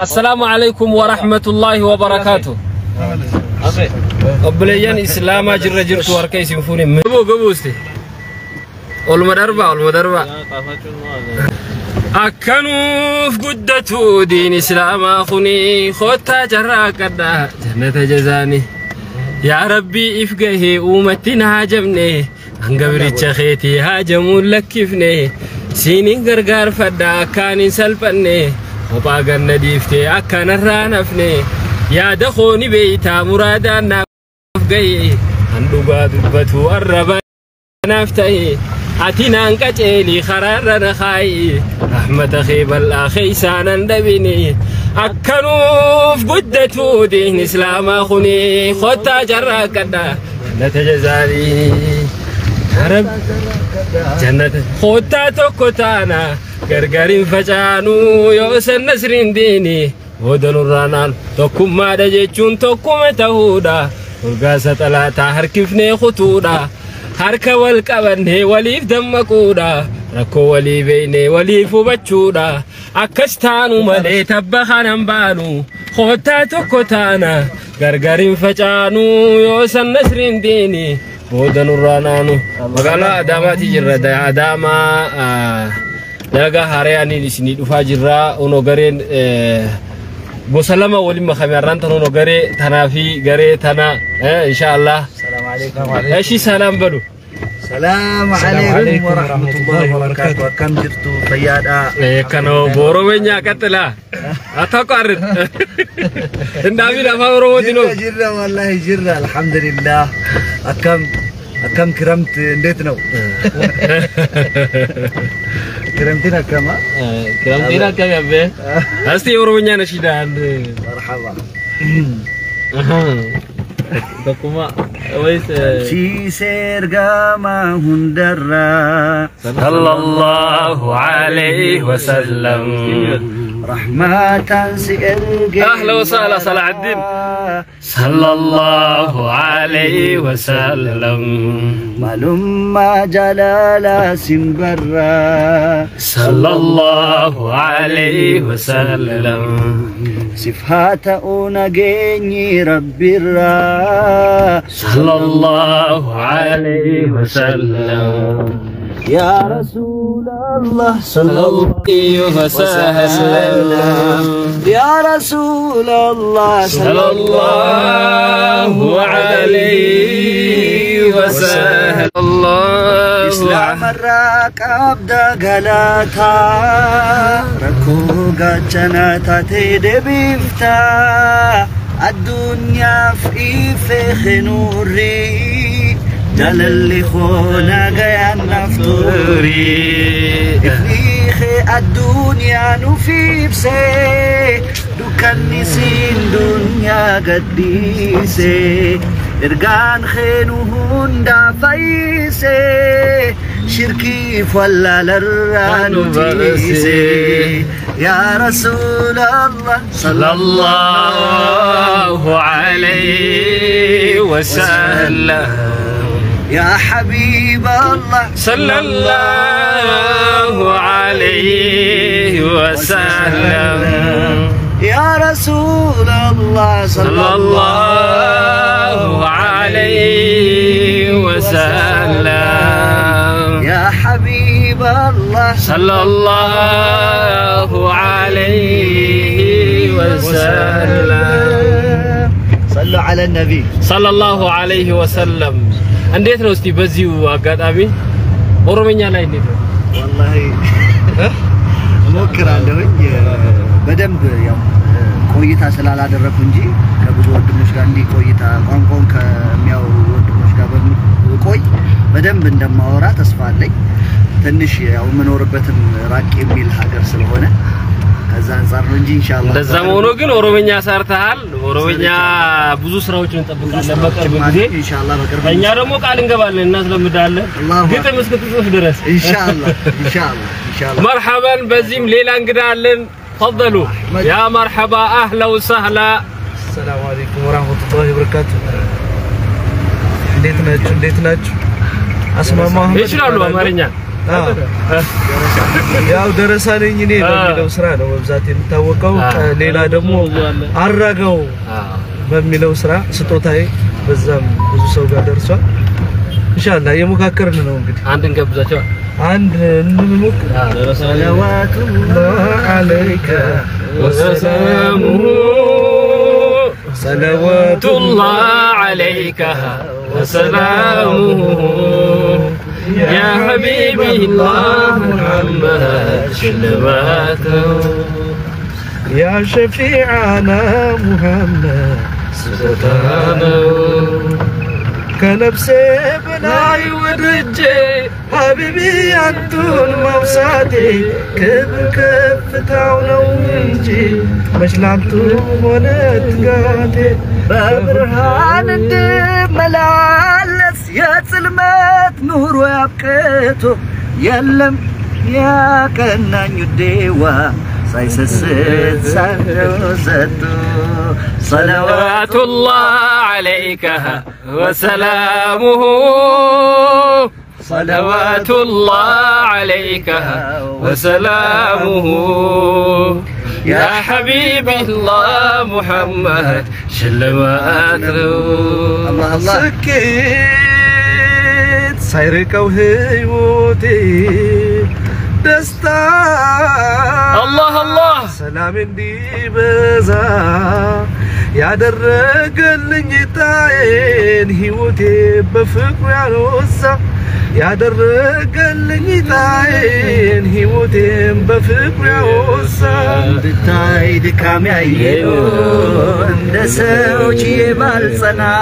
السلام عليكم ورحمة الله وبركاته. قبليان إسلام أجر جرت وركيس يفوني مبو قبوستي. والمدربة. أكنوا في قدتو دين إسلام أخوني خوتا جرا كدا جنة جزاني. يا ربي إفقه أمتنا هاجمني أنقبري تشخيتي هاجمون لكفني سينين غرغار فدا كاني سلبني وباقن نديفتي أكان الرانفني يا دخوني بيتا مرادانا أفقه هندوغا دبتو الربا نفتهي أتينا انكتيلي خرارنا خاي رحمة خيب الأخي سانا دبيني أكنوا في قدتو دين إسلام أخوني خوتا جرا كدا نتجزالي رب جنة خوتا توكوتانا غرغرين فجانو يوسن نسرين ديني ودن الرانال توكم ما دجيچون توكم تهودا ورغاسة طلاتا هركفني خطودا هركا والقبني وليف دمقودا ركو ولي بيني وليف بچودا أكستانو ملي تبخانم بانو خوتا توكوتانا غرغرين فجانو يوسن نسرين ديني ودن الرانانو مقالا أداماتي جرد أداما ناقا هارياني لسني دفا جرا ونو غرين بوسلامة ولما خميران تنو غري تنافي غري تنا إن شاء الله السلام عليكم ايشي سلام بلو السلام عليكم ورحمة الله وبركاته كم جرتو فيادا كانوا بورو بنيا كتلا أتاكارد النبي لا فورو دينو جرا والله جرا الحمد لله أكم كرمت نديتنا كرمتنا كما كرمتنا كم يا بيه أستي بورو بنيا نشيدا مرحبا تكما ويس في سيرغا ما هندرا صلى الله عليه وسلم رحمة سيرغا أهلا وسهلا صلاح الدين صلى الله عليه وسلم معلوم جلال سنبرا صلى الله عليه وسلم صفات أونجيني ربي الرا صلى الله عليه وسلم يا رسول الله صلى الله عليه وسلم يا رسول الله صلى الله عليه وسلم الله إسلام الراك أبدا غلاتا ركو غاچنا تيدي بيفتا الدنيا في خنوري جلالي خونا غيان نفتوري إخي الدنيا نفي بسي دوكان نسين دنيا قديسي إرغان خينو هندا فايسي شركي فولا لرانو تيسي يا رسول الله صلى الله عليه وسلم يا حبيب الله صلى الله عليه وسلم يا رسول الله صلى الله عليه وسلم يا حبيب الله صلى الله عليه وسلم صلوا على النبي صلى الله عليه وسلم እንዴት ነው እስቲ በዚሁ አጋጣሚ ኦሮሞኛ ላይ እንዴት ነው والله ሞክራለሁኝ በደንብ ያው ቆይታ ስላላደረኩ እንጂ ከብዙ ወንድሞች ጋር እንዲ ቆይታ ቋንቋውን ከሚያው ወንድሞች ጋር በቆይ በደንብ እንደማወራ ተስፋ አለኝ ትንሽ ያው መኖርበትም ራቅ የሚል ሀገር ስለሆነ ከዛ አንፃር ነው እንጂ ኢንሻአላህ እንደዛም ሆኖ ግን ኦሮሞኛ ሰርተሃል ኦሮሞኛ ብዙ ስራዎችን እንጠብቃለን በቅርብ ጊዜ ኢንሻአላህ በቅርብ እኛ ደግሞ ቃል እንገባለን እናስለምዳለን ግጥም እስክትጽፍ ድረስ ኢንሻአላህ مرحبا بزيم ليلى انقدالن تفضلوا يا مرحبا اهلا وسهلا السلام عليكم ورحمه الله وبركاته እንዴት ናችሁ اسمع محمد ይችላሉ አማርኛ ያው ደረሳለኝ እኔ በሚለው ስራ ነው በብዛት የምታወቀው ሌላ ደግሞ አራጋው በሚለው ስራ ስጦታዬ በዛም ብዙ ሰው ጋር ደርሷል ኢንሻአላህ የሙካከርን ነው እንግዲህ አንድ እንገብዛቸው አንድ እንሞክር ሰለዋቱላህ አለይከ ወሰላሙሁ ሰለዋቱላህ አለይከ ወሰላሙሁ يا حبيبي الله محمد شلواته يا شفيعنا محمد سلطانه كنفسي بلاي ودجي حبيبي أنتون موساتي كبر كفتاونو انجي مشلانتو ونتقاتي ببرهان ملالس يا سلمات نور ويبكتو يلم يا كنان يديوا سايسسد سانوزتو صلوات الله عليك وسلامه صلوات الله عليك وسلامه يا حبيبي الله محمد شلواته الله الله سكيت سيركو هيوتي دستا الله الله سلام اندي بزا يا درقلن يتاين هيوتي بفكر يا روسا يا درقلن يتاين هيوتي بفكر يا روسا بتاي دكام يايو اندسوچ يبالصنا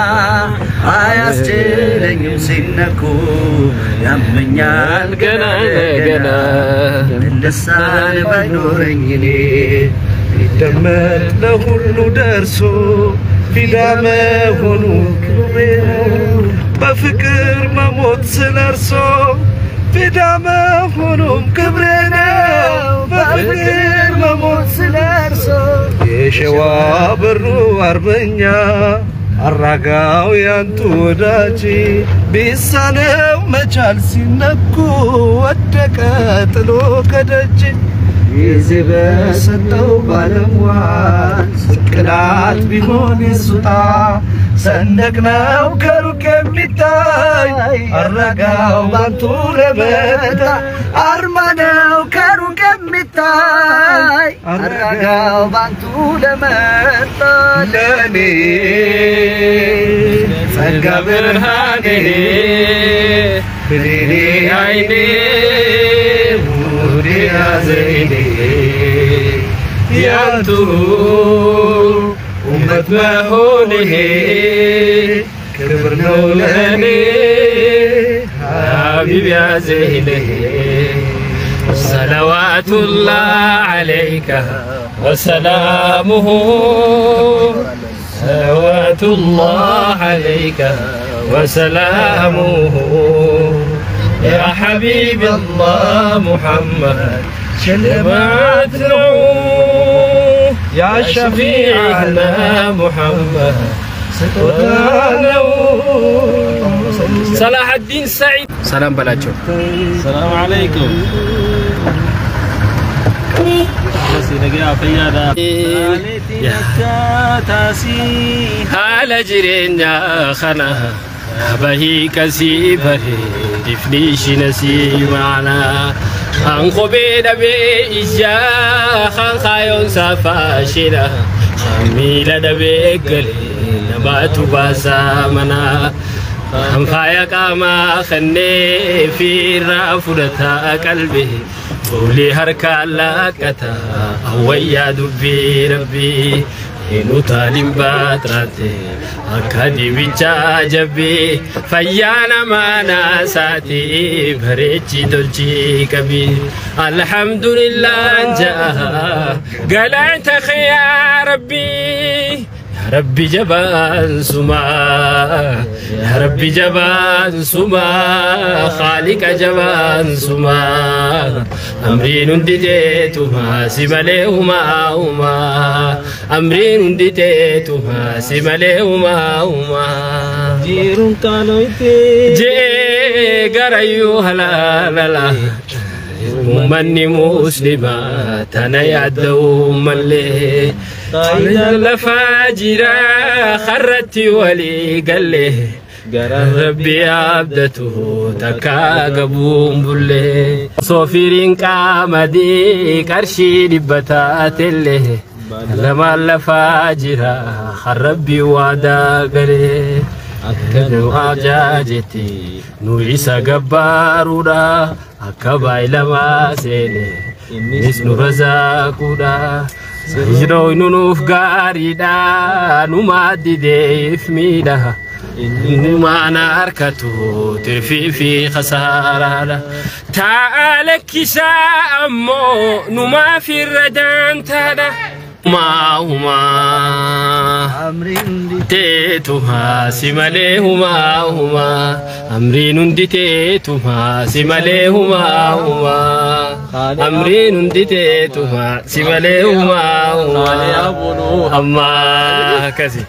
አያስችለኝም ሲነኩ ያመኛል ገና ገና እንደሳን ባይኖረኝ እኔ ይደመጥ ለሁሉ ደርሶ ፊዳ መሆኑ ክብሬ በፍቅር መሞት ስለርሶ ፊዳ መሆኑም ክብሬ ነው በፍቅር መሞት ስለርሶ የሸዋ በሩ አርበኛ አራጋው ያንቱ ወዳጅ ቢሳነው መቻል ሲነኩ ወደቀ ጥሎ ከደጅ ይዘበ ሰጠው ባለሟል ስቅላት ቢሆን ይሱጣ ሰንደቅ ነው ከሩቅ የሚታይ አራጋው ባንቱ ለመታ አርማ ነው ከሩቅ የሚታይ አራጋው ባንቱ ለመታ ለኔ ጸጋ ብርሃኔ ብሌኔ አይኔ ውዴ ያዘኔ ያንቱ ኡመት መሆንህ ክብር ነው ለኔ ሀቢብ ያዘኔ صلوات الله عليك وسلامه صلوات الله عليك وسلامه يا حبيب الله محمد شلماتنا يا شفيعنا محمد ستوتانا صلاح الدين سعيد سلام بلاچو السلام عليكم حال جرينا خنا بهي كسي بري دفنيش نسي معنا أنخو بينا بإجا خان خايون سافاشنا خميلة دبيقلي نباتو باسا منا خمخايا كاما خني في رافدتا قلبي قولي هركا لاكتا أويا دبي ربي إنو تالين باتراتي أكادي بيچا جبي فيانا مانا ساتي بريچي دلچي كبي الحمد لله انجاها قلعت يا ربي ربي جبان سما يا ربي جبان سما خالق جبان سما أمرين انديتهما سمالهما أمرين انديتهما سمالهما جيرون كانويتي جي غرايو هلا مني مسلمة أنا يعدو ملي الفاجرة خرتي ولي قال لي ربي عبدته تكاغبون بله صوفيرين كامدي كرشي لبتات اللي لما الفاجرة خربي وعدا قلي أكدو أجاجتي نوعيسا قبارودا أكباي لما سيني نسنو رزاقودا سيجرو نونوف غاريدا نمادي ديف ميدا إنما أنا أركته ترفي في خسارة تعالك كساء أمو نما في الردان تادا ما هما تيتها سماليهما هما أمرين ديتيتها سماليهما هما أمرين ديتيتها سماليهما هما أما كذي